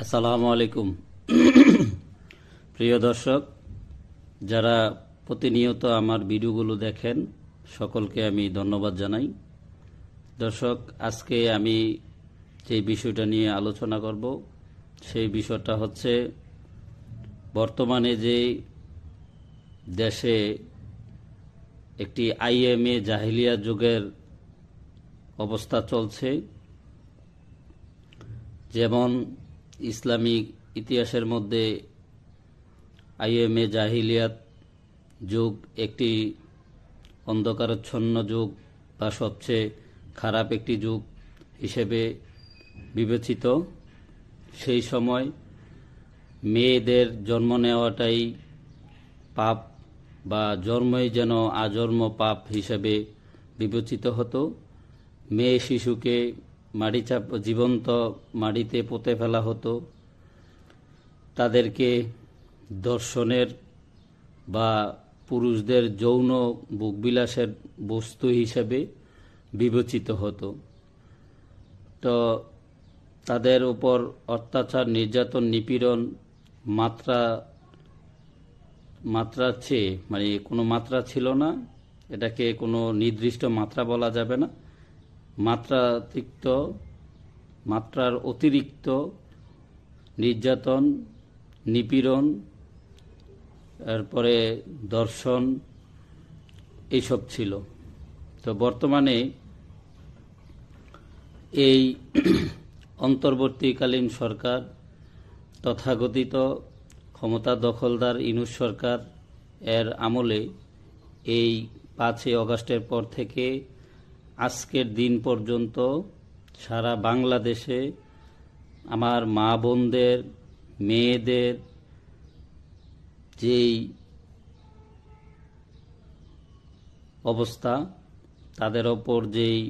আসসালামু আলাইকুম। প্রিয় দর্শক, যারা প্রতিনিয়ত আমার ভিডিওগুলো দেখেন সকলকে আমি ধন্যবাদ জানাই। দর্শক, আজকে আমি যে বিষয়টা নিয়ে আলোচনা করব সেই বিষয়টা হচ্ছে বর্তমানে যে দেশে একটি আইএমএ জাহিলিয়া যুগের অবস্থা চলছে। যেমন ইসলামিক ইতিহাসের মধ্যে আইএমএ জাহিলিয়াত যুগ একটি অন্ধকারাচ্ছন্ন যুগ বা সবচেয়ে খারাপ একটি যুগ হিসেবে বিবেচিত। সেই সময় মেয়েদের জন্ম নেওয়াটাই পাপ বা জন্মই যেন আজন্ম পাপ হিসেবে বিবেচিত হতো। মেয়ে শিশুকে জীবন্ত মাটিতে পুঁতে ফেলা হতো। তাদেরকে ধর্ষণের বা পুরুষদের যৌন ভোগবিলাসের বস্তু হিসেবে বিবেচিত হতো। তো তাদের উপর অত্যাচার, নির্যাতন, নিপীড়ন মাত্রার চেয়ে কোনো মাত্রা ছিল না। এটাকে কোনো নির্দিষ্ট মাত্রা বলা যাবে না। মাত্রার অতিরিক্ত নির্যাতন, নিপীড়ন, এরপরে ধর্ষণ এইসব ছিল। তো বর্তমানে এই অন্তর্বর্তীকালীন সরকার, তথাকথিত ক্ষমতা দখলদার ইউনূস সরকার এর আমলে এই 5ই আগস্টের পর থেকে আজকের দিন পর্যন্ত সারা বাংলাদেশে আমার মা বোনদের, মেয়েদের যেই অবস্থা, তাদের ওপর যেই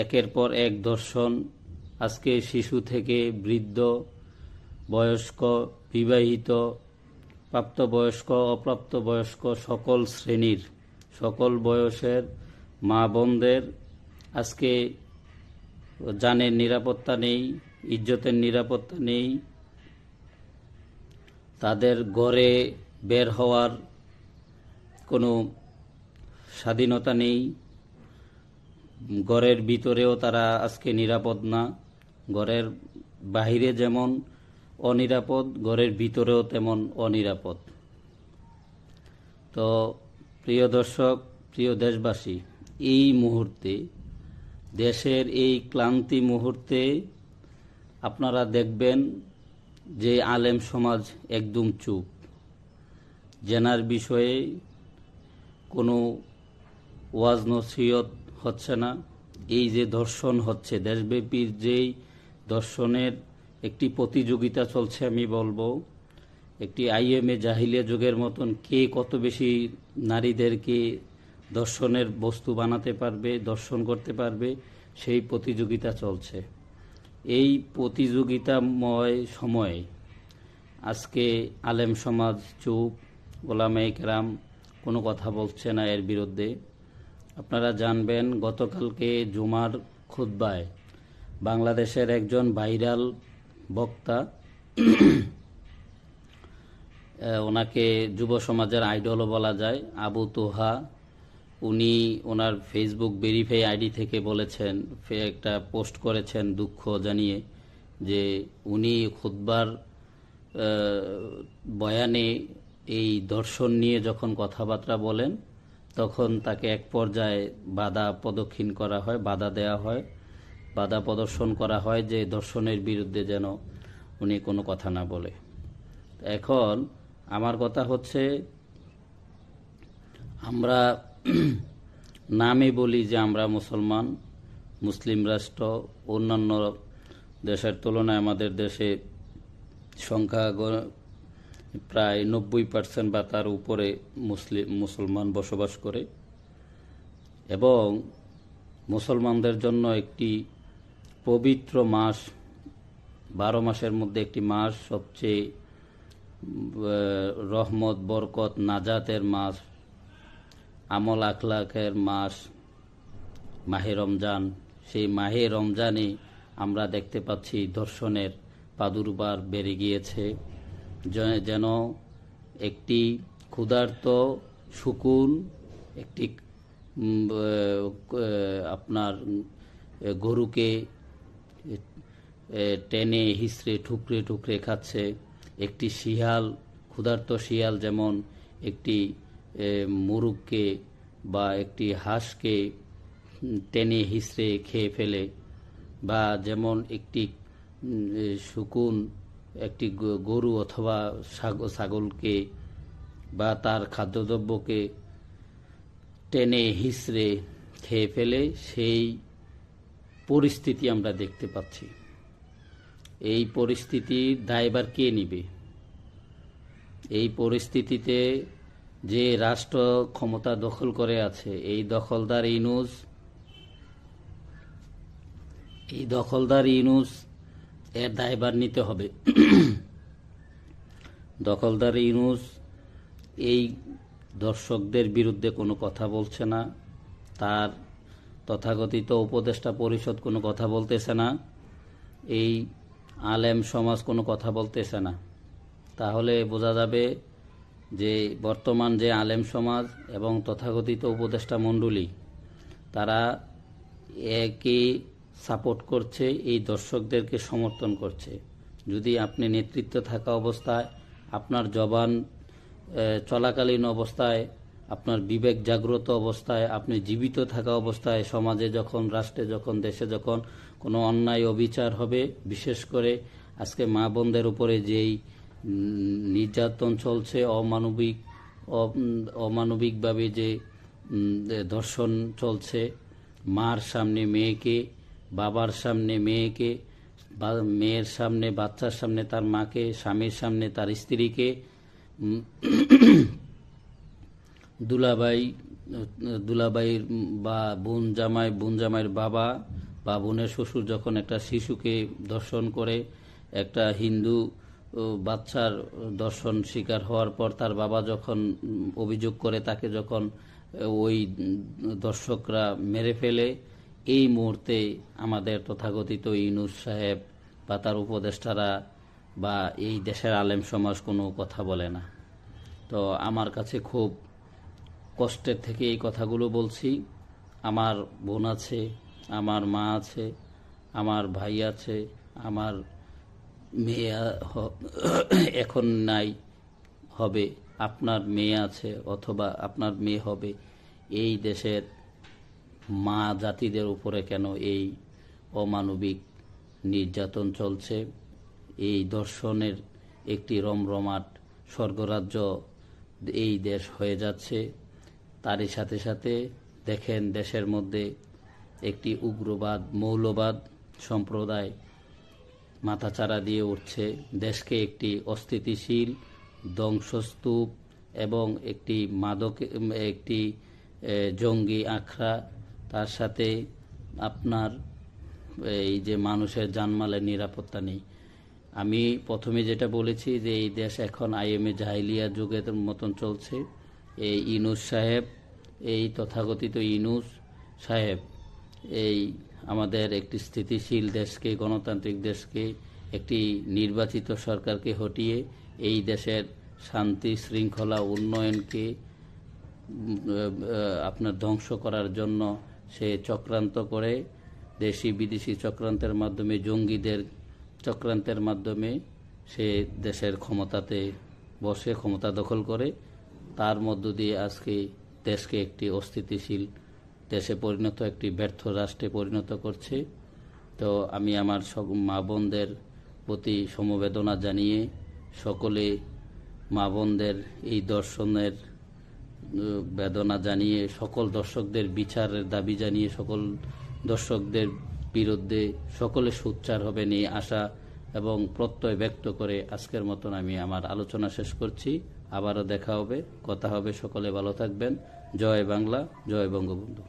একের পর এক ধর্ষণ, আজকে শিশু থেকে বৃদ্ধ, বয়স্ক, বিবাহিত, প্রাপ্তবয়স্ক, অপ্রাপ্তবয়স্ক সকল শ্রেণীর, সকল বয়সের মা বোনদের আজকে জানের নিরাপত্তা নেই, ইজ্জতের নিরাপত্তা নেই। তাদের ঘরে বের হওয়ার কোনো স্বাধীনতা নেই। ঘরের ভিতরেও তারা আজকে নিরাপদ না। ঘরের বাহিরে যেমন অনিরাপদ, ঘরের ভিতরেও তেমন অনিরাপদ। তো প্রিয় দর্শক, প্রিয় দেশবাসী, এই মুহূর্তে, দেশের এই ক্লান্তি মুহূর্তে আপনারা দেখবেন যে আলেম সমাজ একদম চুপ। জেনার বিষয়ে কোনো ওয়াজ নসিহত হচ্ছে না। এই যে ধর্ষণ হচ্ছে, দেশব্যাপী যেই ধর্ষণের একটি প্রতিযোগিতা চলছে, আমি বলবো একটি আইএমএ জাহিলিয়া যুগের মতন কে কত বেশি নারীদেরকে ধর্ষণের বস্তু বানাতে পারবে, ধর্ষণ করতে পারবে, সেই প্রতিযোগিতা চলছে। এই প্রতিযোগিতাময় সময়ে আজকে আলেম সমাজ চুপ, ওলামায়ে কেরাম কোনো কথা বলছে না এর বিরুদ্ধে। আপনারা জানবেন, গতকালকে জুমার খুতবায় বাংলাদেশের একজন ভাইরাল বক্তা, ওনাকে যুব সমাজের আইডলও বলা যায়, আবু তোহা, উনি ওনার ফেসবুক ভেরিফাই আইডি থেকে বলেছেন, একটা পোস্ট করেছেন দুঃখ জানিয়ে, যে উনি খুতবার বয়ানে এই ধর্ষণ নিয়ে যখন কথাবার্তা বলেন, তখন তাকে এক পর্যায়ে বাধা প্রদক্ষিণ করা হয়, বাধা দেওয়া হয়, বাধা প্রদর্শন করা হয় যে ধর্ষণের বিরুদ্ধে যেন উনি কোনো কথা না বলে। এখন আমার কথা হচ্ছে, আমরা নামে বলি যে আমরা মুসলমান, মুসলিম রাষ্ট্র, অন্যান্য দেশের তুলনায় আমাদের দেশে সংখ্যা প্রায় 90% বা তার উপরে মুসলমান বসবাস করে, এবং মুসলমানদের জন্য একটি পবিত্র মাস, 12 মাসের মধ্যে একটি মাস, সবচেয়ে রহমত, বরকত, নাজাতের মাস, আমল আখলাকের মাস মাহে রমজান। সেই মাহে রমজানে আমরা দেখতে পাচ্ছি ধর্ষণের প্রাদুর্ভাব বেড়ে গিয়েছে, যেন একটি ক্ষুধার্ত শকুন একটি আপনার গরুকে টেনে হিসড়ে ঠুকরে ঠুকরে খাচ্ছে, একটি শিয়াল, ক্ষুধার্ত শিয়াল যেমন একটি মুরগকে বা একটি হাঁসকে টেনে হিসড়ে খেয়ে ফেলে, বা যেমন একটি শকুন একটি গরু অথবা ছাগলকে বা তার খাদ্যদ্রব্যকে টেনে হিসড়ে খেয়ে ফেলে, সেই পরিস্থিতি আমরা দেখতে পাচ্ছি। এই পরিস্থিতির দায়ভার কে নিবে? এই পরিস্থিতিতে যে রাষ্ট্র ক্ষমতা দখল করে আছে, এই দখলদার ইউনূস এর দায়ভার নিতে হবে। দখলদার ইউনূস এই দর্শকদের বিরুদ্ধে কোনো কথা বলছে না, তার তথাকথিত উপদেষ্টা পরিষদ কোনো কথা বলতেছে না, এই আলেম সমাজ কোনো কথা বলতেছে না। তাহলে বোঝা যাবে যে বর্তমান যে আলেম সমাজ এবং তথাকথিত উপদেষ্টা মণ্ডলী, তারা একে সাপোর্ট করছে, এই দর্শকদেরকে সমর্থন করছে। যদি আপনি নেতৃত্ব থাকা অবস্থায়, আপনার জবান চলাকালীন অবস্থায়, আপনার বিবেক জাগ্রত অবস্থায়, আপনি জীবিত থাকা অবস্থায়, সমাজে যখন, রাষ্ট্রে যখন, দেশে যখন কোনো অন্যায় অবিচার হবে, বিশেষ করে আজকে মা বোনদের উপরে যেই নির্যাতন চলছে, অমানবিকভাবে যে ধর্ষণ চলছে, মার সামনে মেয়েকে, বাবার সামনে মেয়েকে, মেয়ের সামনে, বাচ্চার সামনে তার মাকে, স্বামীর সামনে তার স্ত্রীকে, দুলাভাইয়ের বা বোন জামাইয়ের বাবা বা বোনের শ্বশুর যখন একটা শিশুকে ধর্ষণ করে, একটা হিন্দু বাচ্চার ধর্ষণ শিকার হওয়ার পর তার বাবা যখন অভিযোগ করে, তাকে যখন ওই দর্শকরা মেরে ফেলে, এই মুহূর্তে আমাদের তথাকথিত ইউনূস সাহেব বা তার উপদেষ্টারা বা এই দেশের আলেম সমাজ কোনো কথা বলে না। তো আমার কাছে খুব কষ্টের থেকে এই কথাগুলো বলছি। আমার বোন আছে, আমার মা আছে, আমার ভাই আছে, আমার মেয়ে এখন নাই, হবে, আপনার মেয়ে আছে অথবা আপনার মেয়ে হবে। এই দেশের মা জাতিদের উপরে কেন এই অমানবিক নির্যাতন চলছে? এই দর্শনের একটি রমরমাট স্বর্গরাজ্য এই দেশ হয়ে যাচ্ছে। তারই সাথে সাথে দেখেন, দেশের মধ্যে একটি উগ্রবাদ, মৌলবাদ সম্প্রদায় মাথাচাড়া দিয়ে উঠছে, দেশকে একটি অস্থিতিশীল ধ্বংসস্তূপ এবং একটি জঙ্গি আখড়া, তার সাথে আপনার এই যে মানুষের জানমালের নিরাপত্তা নেই। আমি প্রথমে যেটা বলেছি যে এই দেশ এখন আইএমএ জাহিলিয়া যুগের মতন চলছে। এই ইউনূস সাহেব, এই তথাকথিত ইউনূস সাহেব, এই আমাদের একটি স্থিতিশীল দেশকে, গণতান্ত্রিক দেশকে, একটি নির্বাচিত সরকারকে হটিয়ে এই দেশের শান্তি শৃঙ্খলা উন্নয়নকে আপনার ধ্বংস করার জন্য সে চক্রান্ত করে, দেশি বিদেশি চক্রান্তের মাধ্যমে, জঙ্গিদের চক্রান্তের মাধ্যমে সে দেশের ক্ষমতাতে বসে, ক্ষমতা দখল করে। তার মধ্য দিয়ে আজকে দেশকে একটি অস্থিতিশীল দেশে পরিণত, একটি ব্যর্থ রাষ্ট্রে পরিণত করছে। তো আমি আমার সব মা বোনদের প্রতি সমবেদনা জানিয়ে, সকলে মা বোনদের এই দর্শনের বেদনা জানিয়ে, সকল দর্শকদের বিচারের দাবি জানিয়ে, সকল দর্শকদের বিরুদ্ধে সকলে সোচ্চার হবেন এই আশা এবং প্রত্যয় ব্যক্ত করে আজকের মতন আমি আমার আলোচনা শেষ করছি। আবারও দেখা হবে, কথা হবে। সকলে ভালো থাকবেন। জয় বাংলা, জয় বঙ্গবন্ধু।